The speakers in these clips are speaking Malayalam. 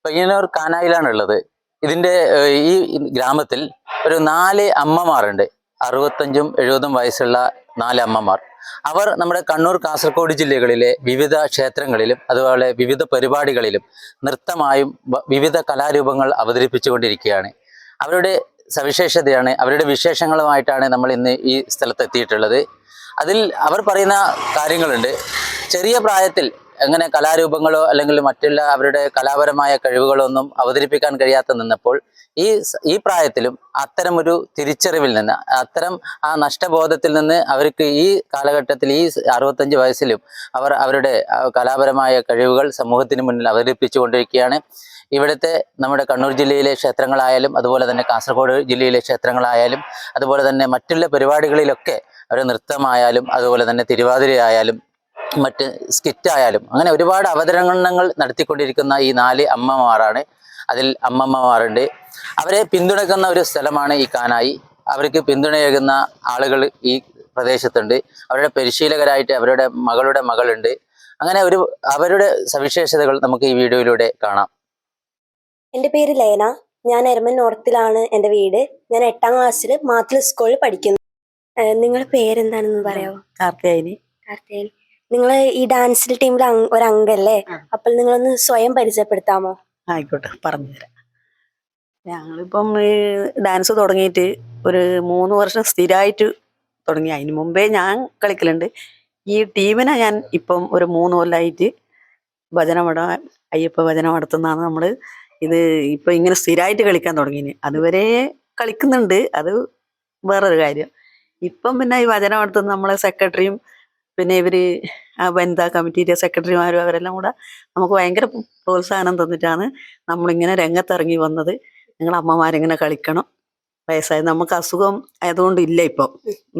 പയ്യന്നൂർ കാനായിലാണുള്ളത്. ഇതിൻ്റെ ഈ ഗ്രാമത്തിൽ ഒരു 4 അമ്മമാരുണ്ട്. 65ഉം 70ഉം വയസ്സുള്ള 4 അമ്മമാർ. അവർ നമ്മുടെ കണ്ണൂർ കാസർഗോഡ് ജില്ലകളിലെ വിവിധ ക്ഷേത്രങ്ങളിലും അതുപോലെ വിവിധ പരിപാടികളിലും നൃത്തമായും വിവിധ കലാരൂപങ്ങൾ അവതരിപ്പിച്ചുകൊണ്ടിരിക്കുകയാണ്. അവരുടെ സവിശേഷതയാണ്, അവരുടെ വിശേഷങ്ങളുമായിട്ടാണ് നമ്മൾ ഇന്ന് ഈ സ്ഥലത്ത് എത്തിയിട്ടുള്ളത്. അതിൽ അവർ പറയുന്ന കാര്യങ്ങളുണ്ട്. ചെറിയ പ്രായത്തിൽ എങ്ങനെ കലാരൂപങ്ങളോ അല്ലെങ്കിൽ മറ്റുള്ള അവരുടെ കലാപരമായ കഴിവുകളോ ഒന്നും അവതരിപ്പിക്കാൻ കഴിയാതെ നിന്നപ്പോൾ ഈ പ്രായത്തിലും അത്തരമൊരു തിരിച്ചറിവിൽ നിന്ന്, അത്തരം ആ നഷ്ടബോധത്തിൽ നിന്ന് അവർക്ക് ഈ കാലഘട്ടത്തിൽ ഈ 65 വയസ്സിലും അവർ അവരുടെ കലാപരമായ കഴിവുകൾ സമൂഹത്തിന് മുന്നിൽ അവതരിപ്പിച്ചു കൊണ്ടിരിക്കുകയാണ്. ഇവിടുത്തെ നമ്മുടെ കണ്ണൂർ ജില്ലയിലെ ക്ഷേത്രങ്ങളായാലും അതുപോലെ തന്നെ കാസർഗോഡ് ജില്ലയിലെ ക്ഷേത്രങ്ങളായാലും അതുപോലെ തന്നെ മറ്റുള്ള പരിപാടികളിലൊക്കെ അവർ നൃത്തമായാലും അതുപോലെ തന്നെ തിരുവാതിരയായാലും മറ്റ് സ്കിറ്റായാലും അങ്ങനെ ഒരുപാട് അവതരണങ്ങൾ നടത്തിക്കൊണ്ടിരിക്കുന്ന ഈ 4 അമ്മമാരാണ്. അതിൽ അമ്മമ്മമാരുണ്ട്. അവരെ പിന്തുണയ്ക്കുന്ന ഒരു സ്ഥലമാണ് ഈ കാനായി. അവർക്ക് പിന്തുണയേകുന്ന ആളുകൾ ഈ പ്രദേശത്തുണ്ട്. അവരുടെ പരിശീലകരായിട്ട് അവരുടെ മകളുടെ മകളുണ്ട്. അങ്ങനെ അവരുടെ സവിശേഷതകൾ നമുക്ക് ഈ വീഡിയോയിലൂടെ കാണാം. എൻ്റെ പേര് ലേന. ഞാൻ എരമൻ നോർത്തിലാണ് എൻ്റെ വീട്. ഞാൻ 8ാം ക്ലാസ്സിൽ മാത്തിൽ സ്കൂളിൽ പഠിക്കുന്നു. നിങ്ങളുടെ പേരെന്താണെന്ന് പറയാമോ? കാർത്തിയായനി. നിങ്ങൾ ഈ ഡാൻസിൽ ടീമിൽ ഒരു അംഗല്ലേ? അപ്പോൾ നിങ്ങളൊന്ന് സ്വയം പരിചയപ്പെടുത്താമോ? ആയിക്കോട്ടെ, പറഞ്ഞുതരാം. ഞങ്ങളിപ്പം ഈ ഡാൻസ് തുടങ്ങിയിട്ട് ഒരു 3 വർഷം സ്ഥിരമായിട്ട് തുടങ്ങി. അതിന് മുമ്പേ ഞാൻ കളിക്കലുണ്ട്. ഈ ടീമിനെ ഞാൻ ഇപ്പം ഒരു 3 കൊല്ലമായിട്ട് അയ്യപ്പ ഭജന നടത്തുന്നതാണ് നമ്മൾ. ഇത് ഇപ്പം ഇങ്ങനെ സ്ഥിരമായിട്ട് കളിക്കാൻ തുടങ്ങിന്. അതുവരെ കളിക്കുന്നുണ്ട്, അത് വേറൊരു കാര്യം. ഇപ്പം പിന്നെ ഈ ഭജന നടത്തുന്ന നമ്മളെ സെക്രട്ടറിയും പിന്നെ ഇവർ വനിതാ കമ്മിറ്റിയുടെ സെക്രട്ടറിമാരും അവരെല്ലാം കൂടെ നമുക്ക് ഭയങ്കര പ്രോത്സാഹനം തന്നിട്ടാണ് നമ്മളിങ്ങനെ രംഗത്തിറങ്ങി വന്നത്. നിങ്ങൾ അമ്മമാരിങ്ങനെ കളിക്കണം. വയസ്സായി നമുക്ക് അസുഖം ആയതുകൊണ്ട് ഇല്ല. ഇപ്പം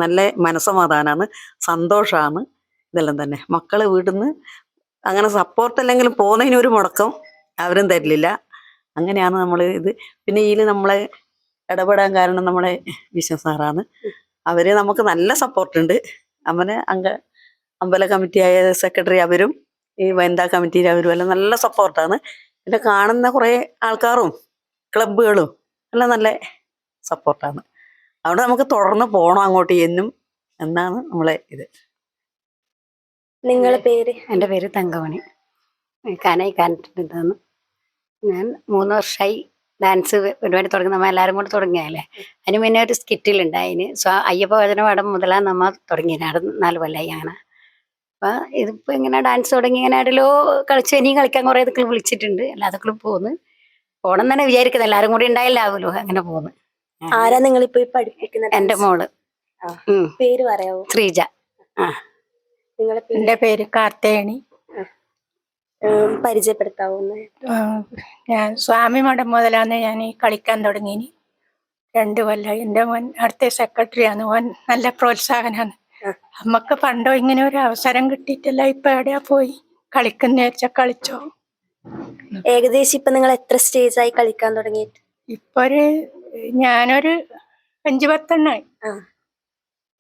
നല്ല മനസ്സമാധാനമാണ്, സന്തോഷമാണ്. ഇതെല്ലാം തന്നെ മക്കൾ വീട്ടിൽ നിന്ന് അങ്ങനെ സപ്പോർട്ടല്ലെങ്കിലും പോകുന്നതിനൊരു മുടക്കം അവരും തരില്ല. അങ്ങനെയാണ് നമ്മൾ ഇത്. പിന്നെ ഇതിൽ നമ്മളെ ഇടപെടാൻ കാരണം നമ്മളെ വിശ്വ സാറാണ്. അവർ നമുക്ക് നല്ല സപ്പോർട്ടുണ്ട്. അവന് അമ്പല കമ്മിറ്റിയായ സെക്രട്ടറി അവരും ഈ വനിതാ കമ്മിറ്റിയിൽ അവരും എല്ലാം നല്ല സപ്പോർട്ടാണ്. പിന്നെ കാണുന്ന കുറേ ആൾക്കാരും ക്ലബ്ബുകളും എല്ലാം നല്ല സപ്പോർട്ടാണ്. അവിടെ നമുക്ക് തുടർന്ന് പോകണം അങ്ങോട്ട് എന്നും എന്നാണ് നമ്മളെ ഇത്. നിങ്ങളുടെ പേര്? എൻ്റെ പേര് തങ്കമണി. കാനായി കാണിട്ടുണ്ട്. ഞാൻ 3 വർഷമായി ഡാൻസ് പരിപാടി തുടങ്ങി. നമ്മൾ എല്ലാവരും കൂടെ തുടങ്ങിയല്ലേ. അതിന് മുന്നേ ഒരു സ്കിറ്റിലുണ്ട്. അതിന് അയ്യപ്പ ഭജന പാടം മുതലാണ് നമ്മൾ തുടങ്ങിയത്. അവിടെ 4 കൊല്ലമായി അങ്ങനെ. അപ്പം ഇതിപ്പോൾ ഇങ്ങനെ ഡാൻസ് തുടങ്ങി ഇങ്ങനെ എവിടെയോ കളിച്ച് ഇനിയും കളിക്കാൻ കുറേ ഇതൊക്കെ വിളിച്ചിട്ടുണ്ട്. എല്ലാതൊക്കെ പോകണം തന്നെ വിചാരിക്കുന്നത്. എല്ലാവരും കൂടി ഉണ്ടായില്ലാവുമല്ലോ. അങ്ങനെ പോകുന്നു. ആരാ നിങ്ങളിപ്പോ പഠിപ്പിക്കുന്നത്? എൻ്റെ മോള്. പേര് പറയാവോ? ശ്രീജ. എൻ്റെ പേര് കാർത്തേണി. പരിചയപ്പെടുത്താവോ? ഞാൻ സ്വാമി മഠം മുതലാണ് ഞാൻ ഈ കളിക്കാൻ തുടങ്ങി. 2 കൊല്ലം. എൻ്റെ മോൻ അടുത്ത സെക്രട്ടറിയാണ്. മോൻ നല്ല പ്രോത്സാഹനമാണ്. നമുക്ക് പണ്ടോ ഇങ്ങനെ ഒരു അവസരം കിട്ടിയിട്ടില്ല. ഇപ്പൊ എവിടെയാ പോയി കളിക്കുന്ന വെച്ചാൽ കളിച്ചോ. ഏകദേശം ഇപ്പൊ നിങ്ങൾ എത്ര സ്റ്റേജായി കളിക്കാൻ തുടങ്ങിയിട്ട്? ഇപ്പൊ ഞാനൊരു 5-10 എണ്ണമായി.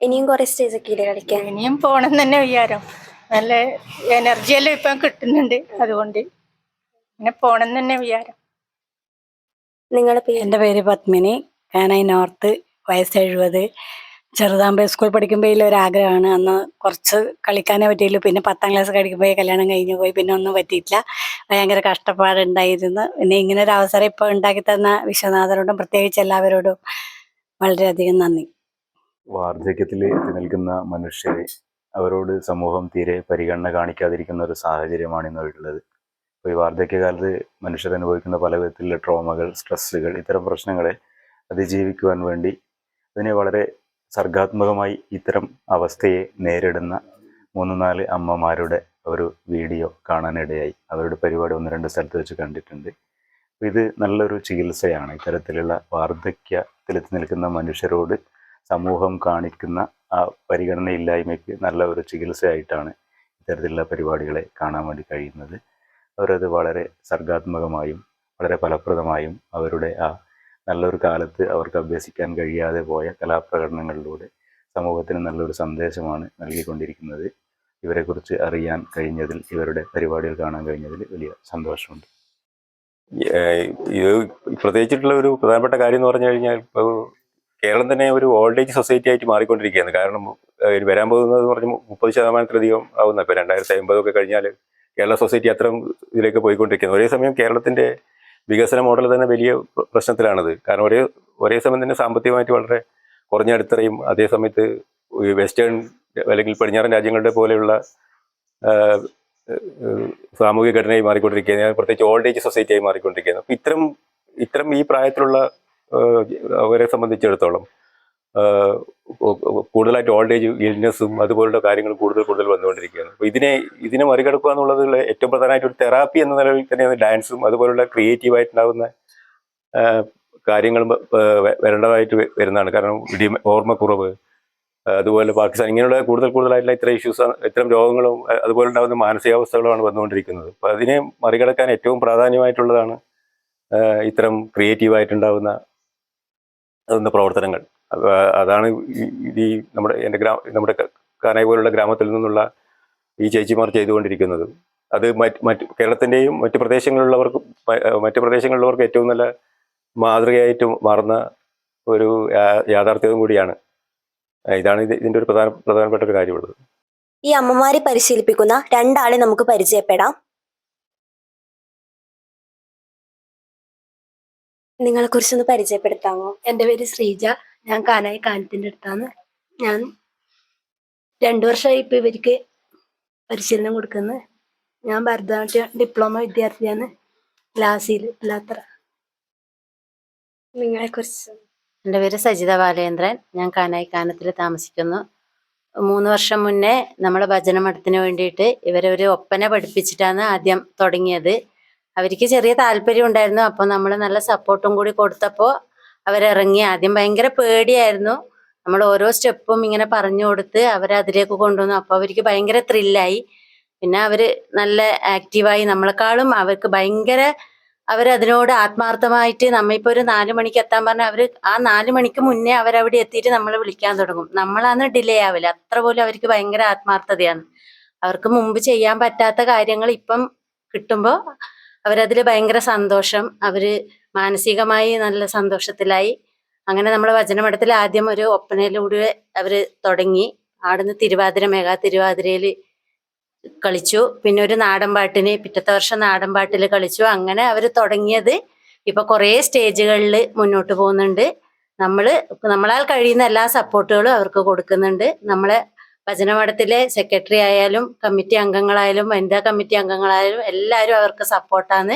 ഇനിയും കുറെ സ്റ്റേജ് ഒക്കെ ഇല്ലേ കളിക്കാൻ? ഇനിയും പോണം തന്നെ വിചാരം. നല്ല എനർജിയെല്ലാം ഇപ്പം കിട്ടുന്നുണ്ട്. അതുകൊണ്ട് പിന്നെ പോണം തന്നെ വിചാരം. നിങ്ങളുടെ പേര്? എൻ്റെ പേര് പത്മിനി. കാനായി നോർത്ത്. വയസ്സ് 70. ചെറുതാകുമ്പോൾ സ്കൂൾ പഠിക്കുമ്പോൾ ഇതിലൊരാഗ്രഹമാണ്. അന്ന് കുറച്ച് കളിക്കാനേ പറ്റിയുള്ളൂ. പിന്നെ 10ാം ക്ലാസ് കഴിക്കുമ്പോൾ കല്യാണം കഴിഞ്ഞ് പോയി. പിന്നെ ഒന്നും പറ്റിയിട്ടില്ല. ഭയങ്കര കഷ്ടപ്പാടുണ്ടായിരുന്നു. പിന്നെ ഇങ്ങനെ ഒരു അവസരം ഇപ്പോൾ ഉണ്ടാക്കി തന്ന വിശ്വനാഥനോടും പ്രത്യേകിച്ച് എല്ലാവരോടും വളരെയധികം നന്ദി. വാർദ്ധക്യത്തിൽ എത്തി നിൽക്കുന്ന മനുഷ്യരെ അവരോട് സമൂഹം തീരെ പരിഗണന കാണിക്കാതിരിക്കുന്ന ഒരു സാഹചര്യമാണ് ഇന്നുള്ളത്. അപ്പോൾ ഈ വാർദ്ധക്യകാലത്ത് മനുഷ്യർ അനുഭവിക്കുന്ന പല വിധത്തിലുള്ള ട്രോമകൾ, സ്ട്രെസ്സുകൾ, ഇത്തരം പ്രശ്നങ്ങളെ അതിജീവിക്കുവാൻ വേണ്ടി അതിനെ വളരെ സർഗാത്മകമായി ഇത്തരം അവസ്ഥയെ നേരിടുന്ന 3-4 അമ്മമാരുടെ ഒരു വീഡിയോ കാണാനിടയായി. അവരുടെ പരിപാടി 1-2 സ്ഥലത്ത് വെച്ച് കണ്ടിട്ടുണ്ട്. ഇത് നല്ലൊരു ചികിത്സയാണ്. ഇത്തരത്തിലുള്ള വാർദ്ധക്യത്തിലെത്തി നിൽക്കുന്ന മനുഷ്യരോട് സമൂഹം കാണിക്കുന്ന ആ പരിഗണനയില്ലായ്മയ്ക്ക് നല്ല ഒരു ചികിത്സയായിട്ടാണ് ഇത്തരത്തിലുള്ള പരിപാടികളെ കാണാൻ വേണ്ടി കഴിയുന്നത്. അവരത് വളരെ സർഗാത്മകമായും വളരെ ഫലപ്രദമായും അവരുടെ ആ നല്ലൊരു കാലത്ത് അവർക്ക് അഭ്യസിക്കാൻ കഴിയാതെ പോയ കലാപ്രകടനങ്ങളിലൂടെ സമൂഹത്തിന് നല്ലൊരു സന്ദേശമാണ് നൽകിക്കൊണ്ടിരിക്കുന്നത്. ഇവരെക്കുറിച്ച് അറിയാൻ കഴിഞ്ഞതിൽ, ഇവരുടെ പരിപാടികൾ കാണാൻ കഴിഞ്ഞതിൽ വലിയ സന്തോഷമുണ്ട്. ഇത് പ്രത്യേകിച്ചിട്ടുള്ള ഒരു പ്രധാനപ്പെട്ട കാര്യം എന്ന് പറഞ്ഞു കഴിഞ്ഞാൽ ഇപ്പോൾ കേരളം തന്നെ ഒരു ഓൾഡ് ഏജ് സൊസൈറ്റി ആയിട്ട് മാറിക്കൊണ്ടിരിക്കുകയാണ്. കാരണം ഇനി വരാൻ പോകുന്നത് എന്ന് പറഞ്ഞാൽ 30% ആവുന്ന ഇപ്പോൾ 2050 കഴിഞ്ഞാൽ കേരള സൊസൈറ്റി അത്തരം ഇതിലേക്ക് പോയിക്കൊണ്ടിരിക്കുന്നത്. ഒരേ സമയം കേരളത്തിന്റെ വികസന മോഡൽ തന്നെ വലിയ പ്രശ്നത്തിലാണത്. കാരണം ഒരേ സമയം തന്നെ സാമ്പത്തികമായിട്ട് വളരെ കുറഞ്ഞ അടിത്തറയും അതേ സമയത്ത് വെസ്റ്റേൺ അല്ലെങ്കിൽ പടിഞ്ഞാറൻ രാജ്യങ്ങളുടെ പോലെയുള്ള സാമൂഹിക ഘടനയായി മാറിക്കൊണ്ടിരിക്കുകയാണ്. പ്രത്യേകിച്ച് ഓൾഡ് ഏജ് സൊസൈറ്റി ആയി മാറിക്കൊണ്ടിരിക്കുകയാണ്. അപ്പം ഇത്തരം ഈ പ്രായത്തിലുള്ള അവരെ സംബന്ധിച്ചിടത്തോളം കൂടുതലായിട്ട് ഓൾഡ് ഏജ് ഇൽനെസ്സും അതുപോലുള്ള കാര്യങ്ങൾ കൂടുതൽ വന്നുകൊണ്ടിരിക്കുകയാണ്. അപ്പോൾ ഇതിനെ മറികടക്കുക എന്നുള്ളത് ഏറ്റവും പ്രധാനമായിട്ട് ഒരു തെറാപ്പി എന്ന നിലയിൽ തന്നെയാണ് ഡാൻസും അതുപോലുള്ള ക്രിയേറ്റീവായിട്ടുണ്ടാകുന്ന കാര്യങ്ങൾ വരേണ്ടതായിട്ട് വരുന്നതാണ്. കാരണം ഓർമ്മക്കുറവ്, അതുപോലെ പാകിസ്ഥാൻ ഇങ്ങനെയുള്ള കൂടുതലായിട്ടുള്ള ഇത്തരം രോഗങ്ങളും അതുപോലെ ഉണ്ടാകുന്ന മാനസികാവസ്ഥകളുമാണ് വന്നുകൊണ്ടിരിക്കുന്നത്. അപ്പോൾ അതിനെ മറികടക്കാൻ ഏറ്റവും പ്രാധാന്യമായിട്ടുള്ളതാണ് ഇത്തരം ക്രിയേറ്റീവായിട്ടുണ്ടാകുന്ന പ്രവർത്തനങ്ങൾ. അതാണ് ഈ നമ്മുടെ കാനായി പോലുള്ള ഗ്രാമത്തിൽ നിന്നുള്ള ഈ ചേച്ചിമാർ ചെയ്തുകൊണ്ടിരിക്കുന്നത്. അത് കേരളത്തിൻ്റെയും മറ്റു പ്രദേശങ്ങളിലുള്ളവർക്ക് ഏറ്റവും നല്ല മാതൃകയായിട്ട് മാറുന്ന ഒരു യാഥാർത്ഥ്യവും കൂടിയാണ്. ഇതാണ് ഇതിൻ്റെ ഒരു പ്രധാനപ്പെട്ട ഒരു കാര്യമുള്ളത്. ഈ അമ്മമാരെ പരിശീലിപ്പിക്കുന്ന 2 ആളെ നമുക്ക് പരിചയപ്പെടാം. നിങ്ങളെ കുറിച്ചൊന്ന് പരിചയപ്പെടുത്താമോ? എൻ്റെ പേര് ശ്രീജ. ഞാൻ കാനായി കാനത്തിൻ്റെ അടുത്താണ്. ഞാൻ 2 വർഷമായി ഇപ്പോൾ ഇവർക്ക് പരിശീലനം കൊടുക്കുന്നത്. ഞാൻ ഭരതനാട്യം ഡിപ്ലോമ വിദ്യാർത്ഥിയാണ്. ലാസിയിൽ ഇല്ലാത്ര. നിങ്ങളെ കുറിച്ച്? എൻ്റെ പേര് സജിത ബാലേന്ദ്രൻ. ഞാൻ കാനായി കാനത്തിൽ താമസിക്കുന്നു. 3 വർഷം മുന്നേ നമ്മളെ ഭജനമഠത്തിന് വേണ്ടിയിട്ട് ഇവരെ ഒരു ഒപ്പന പഠിപ്പിച്ചിട്ടാണ് ആദ്യം തുടങ്ങിയത്. അവർക്ക് ചെറിയ താല്പര്യം ഉണ്ടായിരുന്നു. അപ്പോൾ നമ്മൾ നല്ല സപ്പോർട്ടും കൂടി കൊടുത്തപ്പോൾ അവരിറങ്ങി. ആദ്യം ഭയങ്കര പേടിയായിരുന്നു. നമ്മൾ ഓരോ സ്റ്റെപ്പും ഇങ്ങനെ പറഞ്ഞു കൊടുത്ത് അവരതിലേക്ക് കൊണ്ടുവന്നു. അപ്പോൾ അവർക്ക് ഭയങ്കര ത്രില്ലായി. പിന്നെ അവർ നല്ല ആക്റ്റീവായി. നമ്മളെക്കാളും അവരതിനോട് ആത്മാർത്ഥമായിട്ട് നമ്മളിപ്പോൾ ഒരു 4 മണിക്ക് എത്താൻ പറഞ്ഞാൽ അവർ ആ 4 മണിക്ക് മുന്നേ അവരവിടെ എത്തിയിട്ട് നമ്മളെ വിളിക്കാൻ തുടങ്ങും. നമ്മളാണ് ഡിലേ ആവില്ല. അത്ര പോലും അവർക്ക് ഭയങ്കര ആത്മാർത്ഥതയാണ്. അവർക്ക് മുമ്പ് ചെയ്യാൻ പറ്റാത്ത കാര്യങ്ങൾ ഇപ്പം കിട്ടുമ്പോൾ അവരതിൽ ഭയങ്കര സന്തോഷം. അവർ മാനസികമായി നല്ല സന്തോഷത്തിലായി. അങ്ങനെ നമ്മളെ വചനമഠത്തിൽ ആദ്യം ഒരു ഒപ്പനയിലൂടെ അവർ തുടങ്ങി. അവിടുന്ന് മെഗാ തിരുവാതിരയിൽ കളിച്ചു. പിന്നെ ഒരു നാടൻപാട്ടിന് പിറ്റത്തെ വർഷം നാടൻപാട്ടിൽ കളിച്ചു. അങ്ങനെ അവർ തുടങ്ങിയത് ഇപ്പൊ കുറേ സ്റ്റേജുകളിൽ മുന്നോട്ട് പോകുന്നുണ്ട്. നമ്മളാൽ കഴിയുന്ന എല്ലാ സപ്പോർട്ടുകളും അവർക്ക് കൊടുക്കുന്നുണ്ട്. നമ്മളെ ഭജനമഠത്തിലെ സെക്രട്ടറി ആയാലും കമ്മിറ്റി അംഗങ്ങളായാലും വനിതാ കമ്മിറ്റി അംഗങ്ങളായാലും എല്ലാവരും അവർക്ക് സപ്പോർട്ടാണ്.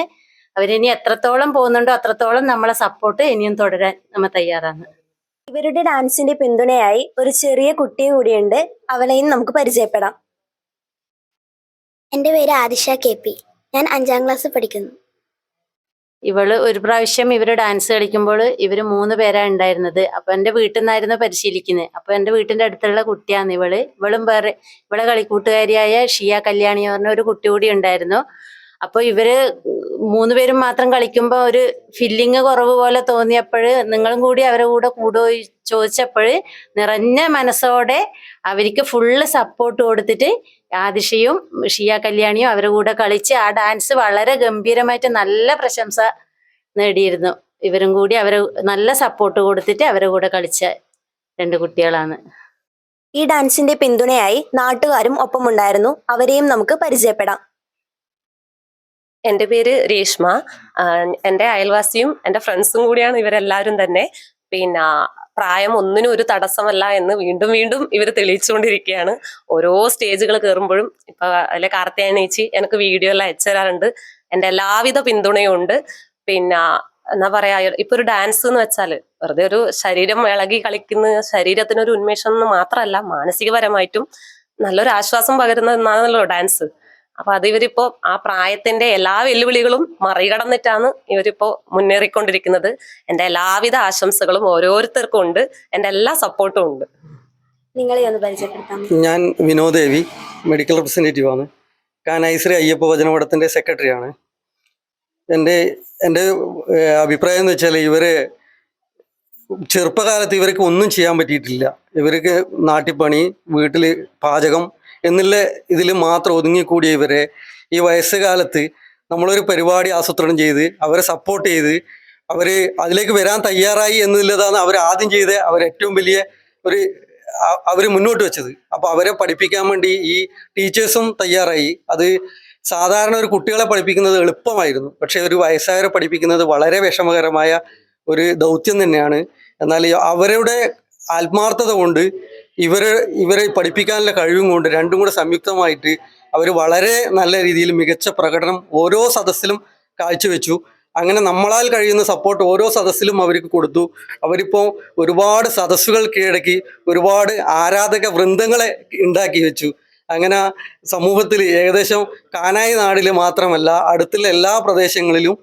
അവരിനി എത്രത്തോളം പോകുന്നുണ്ടോ അത്രത്തോളം നമ്മളെ സപ്പോർട്ട് ഇനിയും തുടരാൻ നമ്മൾ തയ്യാറാണ്. ഇവരുടെ ഡാൻസിന്റെ പിന്തുണയായി ഒരു ചെറിയ കുട്ടിയും കൂടിയുണ്ട്. അവളെയും നമുക്ക് പരിചയപ്പെടാം. എൻ്റെ പേര് ആദിഷ KP. ഞാൻ 5ാം ക്ലാസ് പഠിക്കുന്നു. ഇവള് ഒരു പ്രാവശ്യം ഇവര് ഡാൻസ് കളിക്കുമ്പോൾ ഇവര് 3 പേരാ ഉണ്ടായിരുന്നത്. അപ്പൊ എന്റെ വീട്ടിൽ നിന്നായിരുന്നു പരിശീലിക്കുന്നത്. അപ്പൊ എന്റെ വീട്ടിന്റെ അടുത്തുള്ള കുട്ടിയാണ് ഇവളും ഇവളെ കളിക്കൂട്ടുകാരിയായ ഷിയ കല്യാണി പറഞ്ഞ ഒരു കുട്ടി കൂടി ഉണ്ടായിരുന്നു. അപ്പൊ ഇവര് 3 പേരും മാത്രം കളിക്കുമ്പോൾ ഒരു ഫില്ലിങ് കുറവ് പോലെ തോന്നിയപ്പോൾ നിങ്ങളും കൂടി അവരെ കൂടെ കൂടുമോ ചോദിച്ചപ്പോൾ നിറഞ്ഞ മനസ്സോടെ അവർക്ക് ഫുള്ള് സപ്പോർട്ട് കൊടുത്തിട്ട് ആദിഷയും ഷിയ കല്യാണിയും അവരുടെ കൂടെ കളിച്ച് ആ ഡാൻസ് വളരെ ഗംഭീരമായിട്ട് നല്ല പ്രശംസ നേടിയിരുന്നു. ഇവരും കൂടി അവരെ നല്ല സപ്പോർട്ട് കൊടുത്തിട്ട് അവരുടെ കൂടെ കളിച്ച 2 കുട്ടികളാണ്. ഈ ഡാൻസിന്റെ പിന്തുണയായി നാട്ടുകാരും ഒപ്പമുണ്ടായിരുന്നു. അവരെയും നമുക്ക് പരിചയപ്പെടാം. എൻ്റെ പേര് രേഷ്മ. എൻ്റെ അയൽവാസിയും എൻ്റെ ഫ്രണ്ട്സും കൂടിയാണ് ഇവരെല്ലാവരും തന്നെ. പിന്നെ പ്രായം ഒന്നിനും ഒരു തടസ്സമല്ല എന്ന് വീണ്ടും ഇവർ തെളിയിച്ചുകൊണ്ടിരിക്കുകയാണ്. ഓരോ സ്റ്റേജുകൾ കയറുമ്പോഴും ഇപ്പൊ അതിലെ കാർത്തിയായനി ചേച്ചി എനിക്ക് വീഡിയോ എല്ലാം അയച്ചു തരാറുണ്ട്. എൻ്റെ എല്ലാവിധ പിന്തുണയും ഉണ്ട്. പിന്നെ എന്നാ പറയാ, ഇപ്പൊ ഒരു ഡാൻസ് എന്ന് വെച്ചാൽ വെറുതെ ഒരു ശരീരം ഇളകി കളിക്കുന്ന ശരീരത്തിനൊരു ഉന്മേഷം എന്ന് മാത്രമല്ല, മാനസികപരമായിട്ടും നല്ലൊരു ആശ്വാസം പകരുന്ന എന്നാണല്ലോ ഡാൻസ്. അപ്പൊ അത് ഇവരിപ്പോ ആ പ്രായത്തിന്റെ എല്ലാ വെല്ലുവിളികളും മറികടന്നിട്ടാണ് ഇവരിപ്പോ മുന്നേറിക്കൊണ്ടിരിക്കുന്നത്. എൻ്റെ എല്ലാവിധ ആശംസകളും ഓരോരുത്തർക്കും ഉണ്ട്. എൻ്റെ എല്ലാ സപ്പോർട്ടും ഉണ്ട്. നിങ്ങളെ ഒന്ന് പരിചയപ്പെടുത്താം. ഞാൻ വിനോദേവി, മെഡിക്കൽ റെപ്രസെൻറ്റേറ്റീവ് ആണ്. കാനായി ശ്രീ അയ്യപ്പ വചനമഠത്തിൻ്റെ സെക്രട്ടറിയാണ്. എൻ്റെ അഭിപ്രായം എന്ന് വെച്ചാൽ ഇവര് ചെറുപ്പകാലത്ത് ഇവർക്ക് ഒന്നും ചെയ്യാൻ പറ്റിയിട്ടില്ല. ഇവർക്ക് നാട്ടിപ്പണി, വീട്ടിൽ പാചകം എന്നുള്ള ഇതിൽ മാത്രം ഒതുങ്ങിക്കൂടിയ ഇവരെ ഈ വയസ്സുകാലത്ത് നമ്മളൊരു പരിപാടി ആസൂത്രണം ചെയ്ത് അവരെ സപ്പോർട്ട് ചെയ്ത് അവർ അതിലേക്ക് വരാൻ തയ്യാറായി എന്നുള്ളതാണ് അവർ ആദ്യം ചെയ്ത് ഏറ്റവും വലിയ ഒരു അവർ മുന്നോട്ട് വെച്ചത്. അപ്പോൾ അവരെ പഠിപ്പിക്കാൻ വേണ്ടി ഈ ടീച്ചേഴ്സും തയ്യാറായി. അത് സാധാരണ ഒരു കുട്ടികളെ പഠിപ്പിക്കുന്നത് എളുപ്പമായിരുന്നു, പക്ഷെ ഒരു വയസ്സായവരെ പഠിപ്പിക്കുന്നത് വളരെ വിഷമകരമായ ഒരു ദൗത്യം തന്നെയാണ്. എന്നാൽ അവരുടെ ആത്മാർത്ഥത കൊണ്ട് ഇവരെ പഠിപ്പിക്കാനുള്ള കഴിവും കൊണ്ട് രണ്ടും കൂടെ സംയുക്തമായിട്ട് അവർ വളരെ നല്ല രീതിയിൽ മികച്ച പ്രകടനം ഓരോ സദസ്സിലും കാഴ്ചവെച്ചു. അങ്ങനെ നമ്മളാൽ കഴിയുന്ന സപ്പോർട്ട് ഓരോ സദസ്സിലും അവർക്ക് കൊടുത്തു. അവരിപ്പോൾ ഒരുപാട് സദസ്സുകൾ കീഴടക്കി ഒരുപാട് ആരാധക വൃന്ദങ്ങളെ ഉണ്ടാക്കി വെച്ചു. അങ്ങനെ സമൂഹത്തിൽ ഏകദേശം കാനായി നാടിൽ മാത്രമല്ല അടുത്തുള്ള എല്ലാ പ്രദേശങ്ങളിലും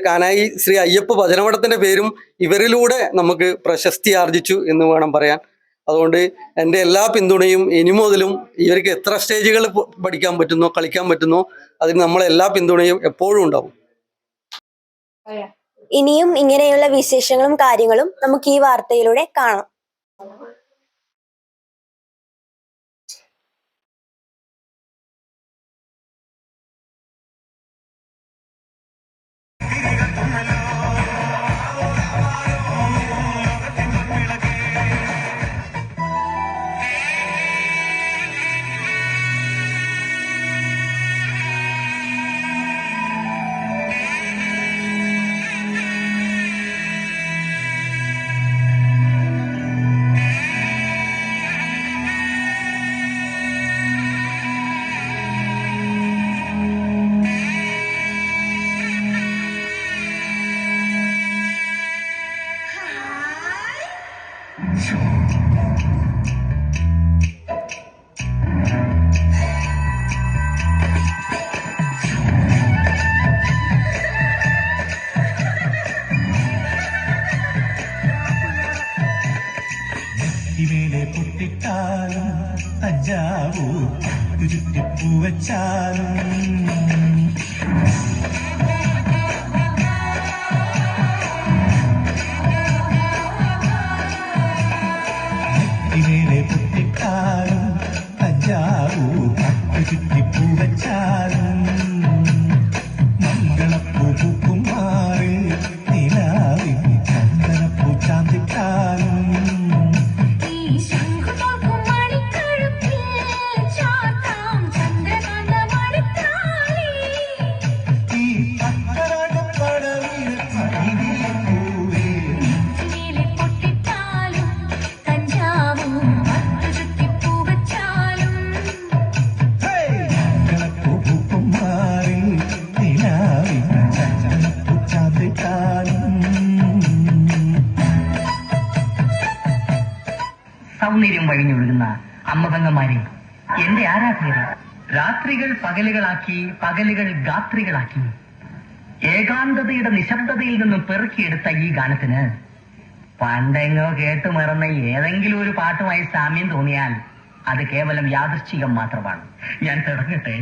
കാനായി ശ്രീ അയ്യപ്പ ഭജനമഠത്തിന്റെ പേരും ഇവരിലൂടെ നമുക്ക് പ്രശസ്തി ആർജിച്ചു എന്ന് വേണം പറയാൻ. അതുകൊണ്ട് എൻ്റെ എല്ലാ പിന്തുണയും ഇനി മുതലും ഇവർക്ക് എത്ര സ്റ്റേജുകൾ പഠിക്കാൻ പറ്റുന്നോ കളിക്കാൻ പറ്റുന്നോ അതിന് നമ്മളെ എല്ലാ പിന്തുണയും എപ്പോഴും ഉണ്ടാവും. ഇനിയും ഇങ്ങനെയുള്ള വിശേഷങ്ങളും കാര്യങ്ങളും നമുക്ക് ഈ വാർത്തയിലൂടെ കാണാം. ഇവേലെ പൊട്ടിട്ടാലും തഞ്ചാവൂർ ചുറ്റിപ്പൂവച്ചാലും ഇവേലെ പൊട്ടിട്ടാലും തഞ്ചാവൂർ ചുറ്റിപ്പൂവച്ചാലും മംഗളപ്പൂ പൂക്കും മാറി നിലാവിൻ ചന്ദനപ്പൂ ചാന്തിട്ടാലും സൗന്ദര്യം വഴിഞ്ഞൊഴുകുന്ന അമ്മപെങ്ങന്മാരെ, എന്റെ ആരാധകരെ, രാത്രികൾ പകലുകളാക്കി പകലുകൾ ഗാത്രികളാക്കി ഏകാന്തതയുടെ നിശബ്ദതയിൽ നിന്നും പെറുക്കിയെടുത്ത ഈ ഗാനത്തിന് പണ്ടെങ്ങോ കേട്ടു മറന്ന ഏതെങ്കിലും ഒരു പാട്ടുമായി സാമ്യം തോന്നിയാൽ അത് കേവലം യാദൃശ്ചികം മാത്രമാണ്. ഞാൻ തുടങ്ങട്ടെ.